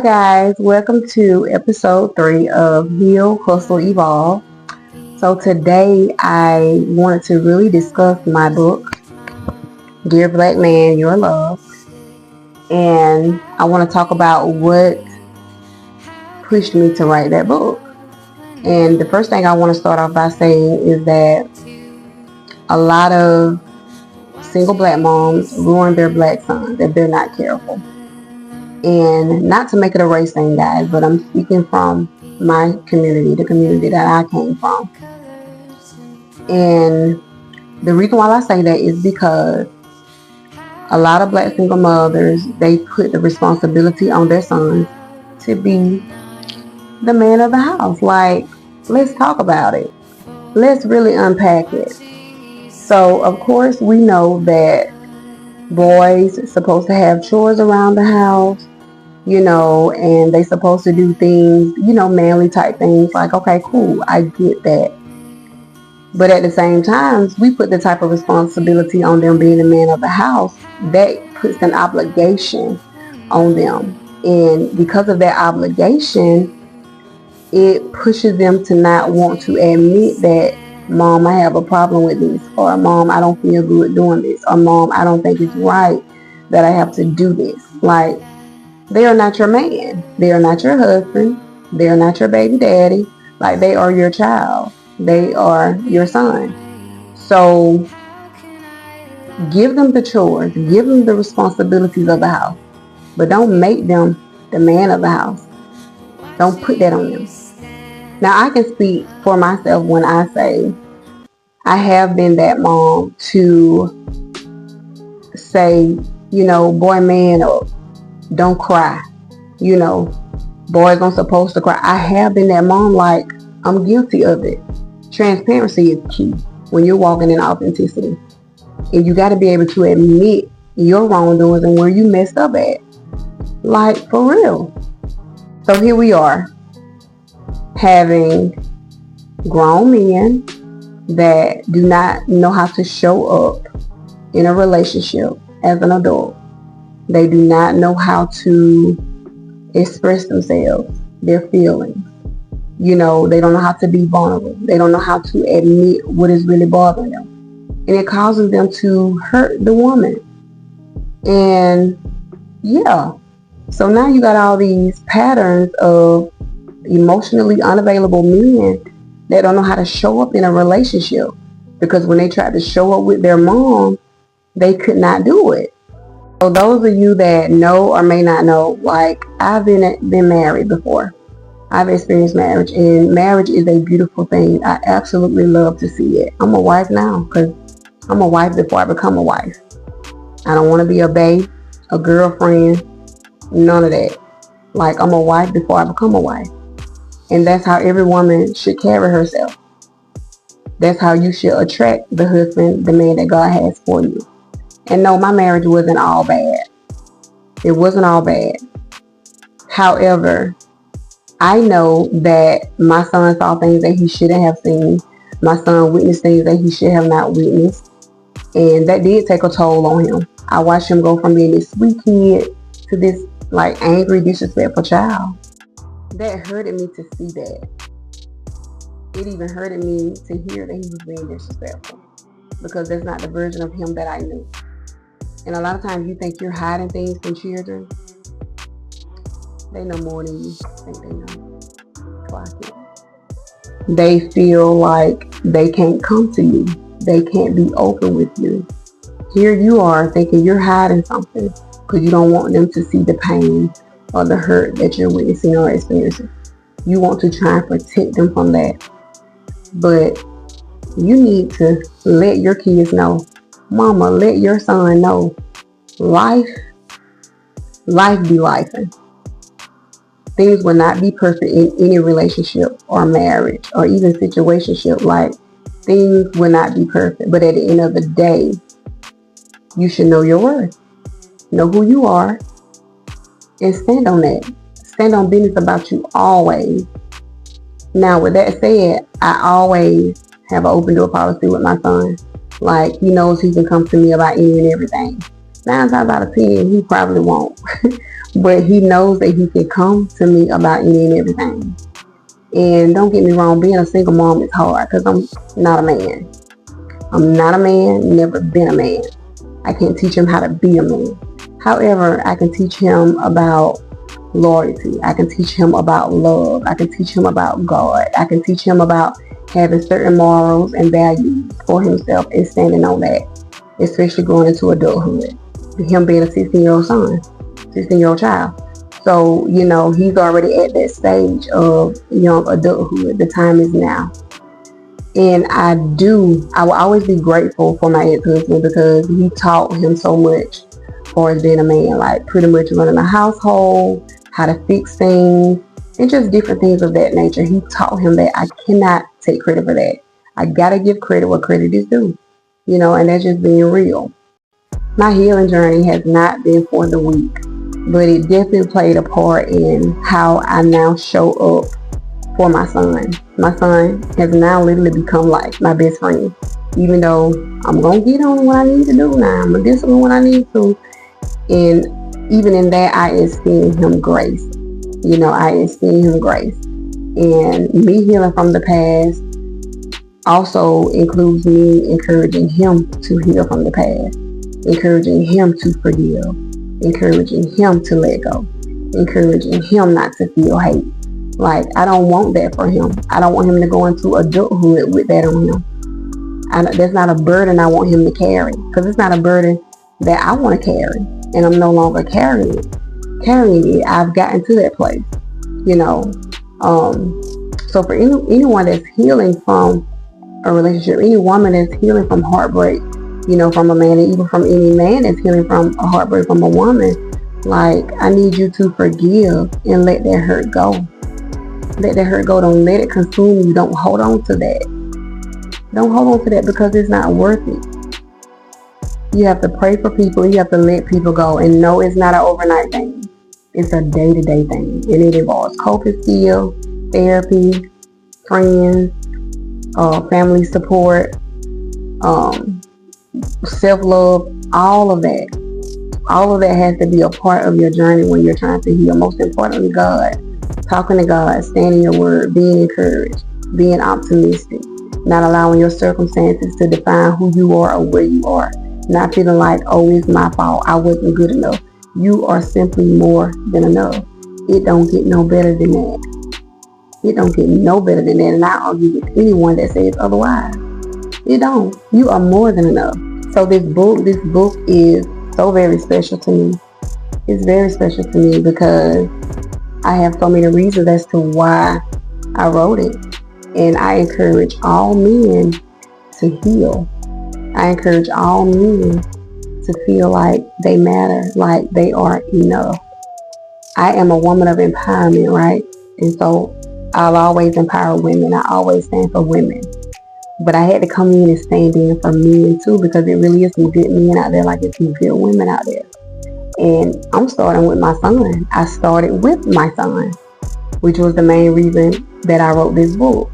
guys, welcome to episode 3 of Heal, Hustle, Evolve. So today I wanted to really discuss my book, Dear Black Man, Your Love. And I want to talk about what pushed me to write that book. And the first thing I want to start off by saying is that a lot of single black moms ruin their black sons if they're not careful. And not to make it a race thing, guys, but I'm speaking from my community, the community that I came from. And the reason why I say that is because a lot of black single mothers, they put the responsibility on their sons to be the man of the house. Like, let's talk about it. Let's really unpack it. So, of course, we know that boys are supposed to have chores around the house, and they supposed to do things, manly type things. Like, okay, cool, I get that. But at the same time, we put the type of responsibility on them being the man of the house that puts an obligation on them. And because of that obligation, it pushes them to not want to admit that, Mom, I have a problem with this, or Mom, I don't feel good doing this, or Mom, I don't think it's right that I have to do this. Like, they are not your man. They are not your husband. They are not your baby daddy. Like, they are your child. They are your son. So give them the chores. Give them the responsibilities of the house. But don't make them the man of the house. Don't put that on them. Now, I can speak for myself when I say I have been that mom to say, boy, man, or don't cry. Boys aren't supposed to cry. I have been that mom. Like, I'm guilty of it. Transparency is key when you're walking in authenticity. And you got to be able to admit your wrongdoings and where you messed up at. Like, for real. So here we are, having grown men that do not know how to show up in a relationship as an adult. They do not know how to express themselves, their feelings. They don't know how to be vulnerable. They don't know how to admit what is really bothering them. And it causes them to hurt the woman. And yeah. So now you got all these patterns of emotionally unavailable men that don't know how to show up in a relationship. Because when they tried to show up with their mom, they could not do it. So those of you that know or may not know, like, I've been married before. I've experienced marriage, and marriage is a beautiful thing. I absolutely love to see it. I'm a wife now because I'm a wife before I become a wife. I don't want to be a babe, a girlfriend, none of that. Like, I'm a wife before I become a wife. And that's how every woman should carry herself. That's how you should attract the husband, the man that God has for you. And no, my marriage wasn't all bad. It wasn't all bad. However, I know that my son saw things that he shouldn't have seen. My son witnessed things that he should have not witnessed. And that did take a toll on him. I watched him go from being this sweet kid to this, like, angry, disrespectful child. That hurted me to see that. It even hurted me to hear that he was being disrespectful. Because that's not the version of him that I knew. And a lot of times you think you're hiding things from children. They know more than you think they know. Clock it. They feel like they can't come to you. They can't be open with you. Here you are thinking you're hiding something because you don't want them to see the pain or the hurt that you're witnessing or experiencing. You want to try and protect them from that. But you need to let your kids know. Mama, let your son know. Life be lifing. Things will not be perfect in any relationship or marriage or even situationship. Like, things will not be perfect. But at the end of the day, you should know your worth. Know who you are. And stand on that. Stand on business about you always. Now, with that said, I always have an open door policy with my son. Like, he knows he can come to me about any and everything. 9 times out of 10, he probably won't. But he knows that he can come to me about any and everything. And don't get me wrong, being a single mom is hard because I'm not a man. I'm not a man, never been a man. I can't teach him how to be a man. However, I can teach him about loyalty. I can teach him about love. I can teach him about God. I can teach him about having certain morals and values for himself and standing on that, especially going into adulthood. Him being a 16-year-old son, 16-year-old child. So, he's already at that stage of young adulthood. The time is now. And I will always be grateful for my ex-husband because he taught him so much for being a man, like pretty much running a household, how to fix things, and just different things of that nature. He taught him that. I cannot take credit for that. I gotta give credit where credit is due, and that's just being real. My healing journey has not been for the weak, but it definitely played a part in how I now show up for my son. My son has now literally become like my best friend. Even though I'm going to get on what I need to do now. I'm going to discipline what I need to. And even in that, I esteem him grace. I esteem him grace. And me healing from the past also includes me encouraging him to heal from the past. Encouraging him to forgive. Encouraging him to let go. Encouraging him not to feel hate. Like, I don't want that for him. I don't want him to go into adulthood with that on him. That's not a burden I want him to carry. Because it's not a burden that I want to carry. And I'm no longer carrying it. I've gotten to that place. So for anyone that's healing from a relationship, any woman that's healing from heartbreak, from a man, and even from any man that's healing from a heartbreak from a woman, like, I need you to forgive and let that hurt go. Let that hurt go. Don't let it consume you. Don't hold on to that. Don't hold on to that because it's not worth it. You have to pray for people. You have to let people go. And no, it's not an overnight thing. It's a day-to-day thing. And it involves coping skills, therapy, friends, family support, self-love, all of that. All of that has to be a part of your journey when you're trying to heal. Most importantly, God. Talking to God, standing your word, being encouraged, being optimistic, not allowing your circumstances to define who you are or where you are, not feeling like, oh, it's my fault, I wasn't good enough. You are simply more than enough. It don't get no better than that. It don't get no better than that, and I argue with anyone that says otherwise. It don't. You are more than enough. So this book is so very special to me. It's very special to me because I have so many reasons as to why I wrote it. And I encourage all men to heal. I encourage all men to feel like they matter, like they are enough. I am a woman of empowerment, right? And so I'll always empower women. I always stand for women. But I had to come in and stand in for men too, because it really is some good men out there, like it's some good women out there. And I'm starting with my son. I started with my son, which was the main reason that I wrote this book.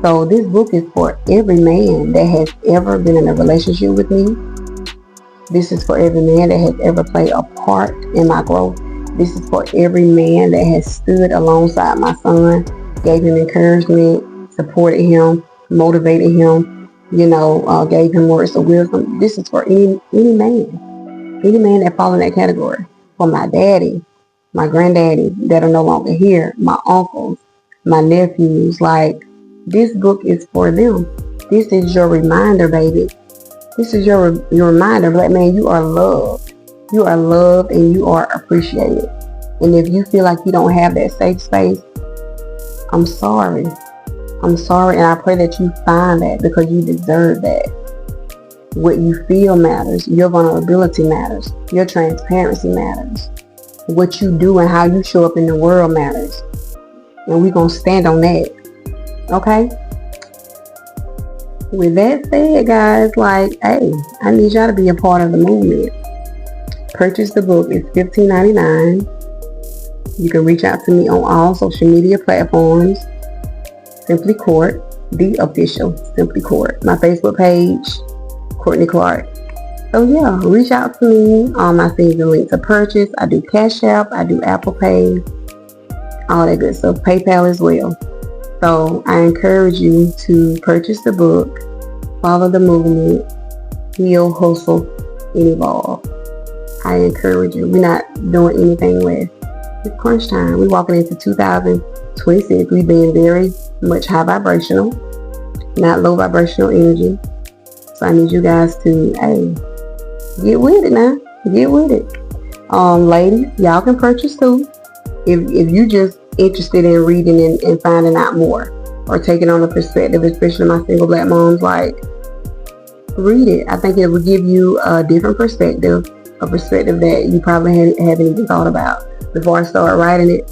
So this book is for every man that has ever been in a relationship with me. This is for every man that has ever played a part in my growth. This is for every man that has stood alongside my son, gave him encouragement, supported him, motivated him, gave him words of wisdom. This is for any man. Any man that falls in that category. For my daddy, my granddaddy that are no longer here, my uncles, my nephews, like, this book is for them. This is your reminder, baby. This is your reminder, black man, you are loved. You are loved and you are appreciated. And if you feel like you don't have that safe space, I'm sorry. I'm sorry, and I pray that you find that because you deserve that. What you feel matters. Your vulnerability matters. Your transparency matters. What you do and how you show up in the world matters. And we're going to stand on that. Okay? With that said, guys, hey, I need y'all to be a part of the movement. Purchase the book. It's $15.99. You can reach out to me on all social media platforms. Simply Court, the official Simply Court. My Facebook page, Courtney Clark. So yeah, reach out to me. I send you the link to purchase. I do Cash App, I do Apple Pay, all that good stuff, PayPal as well. So I encourage you to purchase the book, follow the movement, heal, hustle, and evolve. I encourage you. We're not doing anything less. It's crunch time. We're walking into 2026. We've been very much high vibrational, not low vibrational energy. So I need you guys to, hey, get with it now. Get with it. Ladies, y'all can purchase too. If you just interested in reading and finding out more or taking on a perspective, especially my single black moms, like, read it. I think it will give you a different perspective, a perspective that you probably haven't even thought about. Before I start writing it,